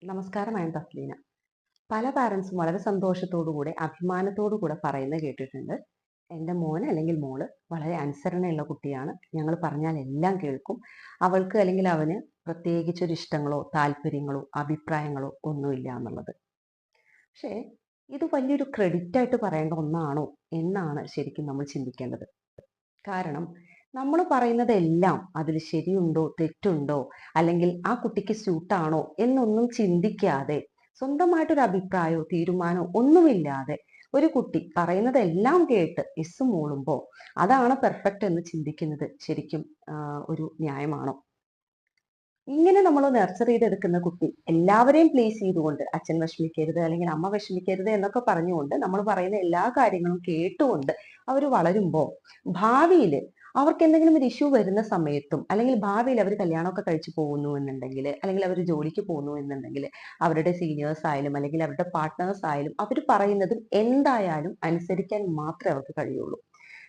നമസ്കാരം, ഞാൻ തസ്ലീന. പല പാരൻസും വളരെ സന്തോഷത്തോടുകൂടെ അഭിമാനത്തോടുകൂടെ പറയുന്നത് കേട്ടിട്ടുണ്ട്. എൻ്റെ മോന് അല്ലെങ്കിൽ മോള് വളരെ അനുസരണയുള്ള കുട്ടിയാണ്. ഞങ്ങൾ പറഞ്ഞാൽ എല്ലാം കേൾക്കും. അവൾക്ക് അല്ലെങ്കിൽ അവന് പ്രത്യേകിച്ചൊരു ഇഷ്ടങ്ങളോ താല്പര്യങ്ങളോ അഭിപ്രായങ്ങളോ ഒന്നുമില്ല എന്നുള്ളത്. പക്ഷേ ഇത് വലിയൊരു ക്രെഡിറ്റ് ആയിട്ട് പറയേണ്ട ഒന്നാണോ എന്നാണ് ശരിക്കും നമ്മൾ ചിന്തിക്കേണ്ടത്. കാരണം നമ്മൾ പറയുന്നതെല്ലാം അതിൽ ശരിയുണ്ടോ തെറ്റുണ്ടോ അല്ലെങ്കിൽ ആ കുട്ടിക്ക് സ്യൂട്ടാണോ എന്നൊന്നും ചിന്തിക്കാതെ സ്വന്തമായിട്ടൊരു അഭിപ്രായമോ തീരുമാനമോ ഒന്നുമില്ലാതെ ഒരു കുട്ടി പറയുന്നതെല്ലാം കേട്ട് ഇസ് മൂളുമ്പോൾ അതാണ് പെർഫെക്റ്റ് എന്ന് ചിന്തിക്കുന്നത് ശരിക്കും ഒരു ന്യായമാണോ? ഇങ്ങനെ നമ്മൾ നർച്ചർ ചെയ്തെടുക്കുന്ന കുട്ടി എല്ലാവരെയും പ്ലീസ് ചെയ്തുകൊണ്ട് അച്ഛൻ വിഷമിക്കരുത് അല്ലെങ്കിൽ അമ്മ വിഷമിക്കരുത് എന്നൊക്കെ പറഞ്ഞുകൊണ്ട് നമ്മൾ പറയുന്ന എല്ലാ കാര്യങ്ങളും കേട്ടുകൊണ്ട് അവർ വളരുമ്പോൾ ഭാവിയിൽ അവർക്ക് എന്തെങ്കിലും ഒരു ഇഷ്യൂ വരുന്ന സമയത്തും അല്ലെങ്കിൽ ഭാവിയിൽ അവർ കല്യാണമൊക്കെ കഴിച്ചു പോകുന്നു എന്നുണ്ടെങ്കിൽ അല്ലെങ്കിൽ അവർ ജോലിക്ക് പോകുന്നു എന്നുണ്ടെങ്കിൽ അവരുടെ സീനിയേഴ്സ് ആയാലും അല്ലെങ്കിൽ അവരുടെ പാർട്ട്നേഴ്സ് ആയാലും അവർ പറയുന്നതും എന്തായാലും അനുസരിക്കാൻ മാത്രമേ അവർക്ക് കഴിയുള്ളൂ.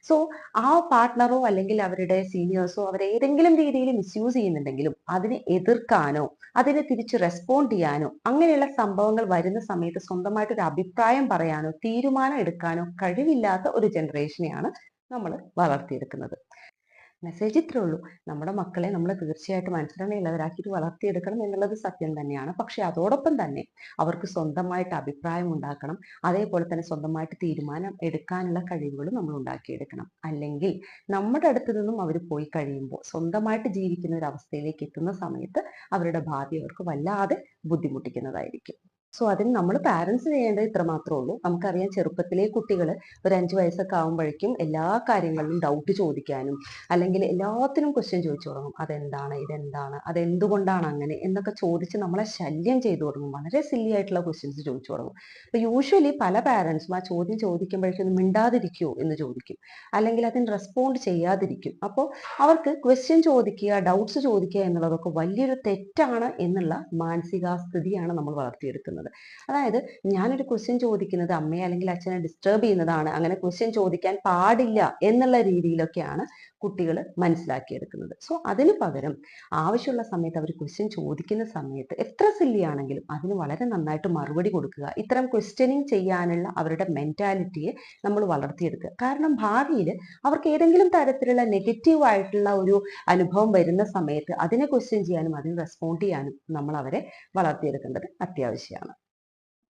സോ ആ പാർട്ട്ണറോ അല്ലെങ്കിൽ അവരുടെ സീനിയേഴ്സോ അവരെ ഏതെങ്കിലും രീതിയിൽ മിസ്യൂസ് ചെയ്യുന്നുണ്ടെങ്കിലും അതിനെ എതിർക്കാനോ അതിനെ തിരിച്ച് റെസ്പോണ്ട് ചെയ്യാനോ അങ്ങനെയുള്ള സംഭവങ്ങൾ വരുന്ന സമയത്ത് സ്വന്തമായിട്ട് ഒരു അഭിപ്രായം പറയാനോ തീരുമാനം എടുക്കാനോ കഴിവില്ലാത്ത ഒരു ജനറേഷനെയാണ് നമ്മൾ വളർത്തിയെടുക്കുന്നത്. മെസ്സേജ് ഇത്രേ ഉള്ളൂ. നമ്മുടെ മക്കളെ നമ്മൾ തീർച്ചയായിട്ടും അനുസരണയുള്ളവരാക്കിയിട്ട് വളർത്തിയെടുക്കണം എന്നുള്ളത് സത്യം തന്നെയാണ്. പക്ഷെ അതോടൊപ്പം തന്നെ അവർക്ക് സ്വന്തമായിട്ട് അഭിപ്രായം ഉണ്ടാക്കണം. അതേപോലെ തന്നെ സ്വന്തമായിട്ട് തീരുമാനം എടുക്കാനുള്ള കഴിവുകളും നമ്മൾ ഉണ്ടാക്കിയെടുക്കണം. അല്ലെങ്കിൽ നമ്മുടെ അടുത്ത് നിന്നും അവർ പോയി കഴിയുമ്പോൾ സ്വന്തമായിട്ട് ജീവിക്കുന്ന ഒരു അവസ്ഥയിലേക്ക് എത്തുന്ന സമയത്ത് അവരുടെ ഭാവി അവർക്ക് വല്ലാതെ ബുദ്ധിമുട്ടിക്കുന്നതായിരിക്കും. സോ അതിന് നമ്മൾ പാരന്റ്സ് ചെയ്യേണ്ടത് ഇത്ര മാത്രമേ ഉള്ളൂ. നമുക്കറിയാം ചെറുപ്പത്തിലെ കുട്ടികൾ ഒരു 5 വയസ്സൊക്കെ ആകുമ്പോഴേക്കും എല്ലാ കാര്യങ്ങളിലും ഡൗട്ട് ചോദിക്കാനും അല്ലെങ്കിൽ എല്ലാത്തിനും ക്വസ്റ്റ്യൻ ചോദിച്ചു തുടങ്ങും. അതെന്താണ്, ഇതെന്താണ്, അതെന്തുകൊണ്ടാണ് അങ്ങനെ എന്നൊക്കെ ചോദിച്ച് നമ്മളെ ശല്യം ചെയ്തു തുടങ്ങും. വളരെ സില്ലി ആയിട്ടുള്ള ക്വസ്റ്റ്യൻസ് ചോദിച്ചു തുടങ്ങും. അപ്പൊ യൂഷ്വലി പല പാരന്റ്സും ആ ചോദ്യം ചോദിക്കുമ്പോഴേക്കും മിണ്ടാതിരിക്കുവോ എന്ന് ചോദിക്കും, അല്ലെങ്കിൽ അതിന് റെസ്പോണ്ട് ചെയ്യാതിരിക്കും. അപ്പോൾ അവർക്ക് ക്വസ്റ്റ്യൻ ചോദിക്കുക, ഡൗട്ട്സ് ചോദിക്കുക എന്നുള്ളതൊക്കെ വലിയൊരു തെറ്റാണ് എന്നുള്ള മാനസികാസ്ഥിതിയാണ് നമ്മൾ വളർത്തിയെടുക്കുന്നത്. അതായത് ഞാനൊരു ക്വസ്റ്റ്യൻ ചോദിക്കുന്നത് അമ്മയെ അല്ലെങ്കിൽ അച്ഛനെ ഡിസ്റ്റർബ് ചെയ്യുന്നതാണ്, അങ്ങനെ ക്വസ്റ്റ്യൻ ചോദിക്കാൻ പാടില്ല എന്നുള്ള രീതിയിലൊക്കെയാണ് കുട്ടികൾ മനസ്സിലാക്കിയെടുക്കുന്നത്. സോ അതിന് പകരം ആവശ്യമുള്ള സമയത്ത് അവർ ക്വസ്റ്റ്യൻ ചോദിക്കുന്ന സമയത്ത് എത്ര സില്ലി ആണെങ്കിലും അതിന് വളരെ നന്നായിട്ട് മറുപടി കൊടുക്കുക. ഇത്തരം ക്വസ്റ്റ്യനിങ് ചെയ്യാനുള്ള അവരുടെ മെന്റാലിറ്റിയെ നമ്മൾ വളർത്തിയെടുക്കുക. കാരണം ഭാവിയിൽ അവർക്ക് ഏതെങ്കിലും തരത്തിലുള്ള നെഗറ്റീവ് ആയിട്ടുള്ള ഒരു അനുഭവം വരുന്ന സമയത്ത് അതിനെ ക്വസ്റ്റ്യൻ ചെയ്യാനും അതിന് റെസ്പോണ്ട് ചെയ്യാനും നമ്മൾ അവരെ വളർത്തിയെടുക്കേണ്ടത് അത്യാവശ്യമാണ്.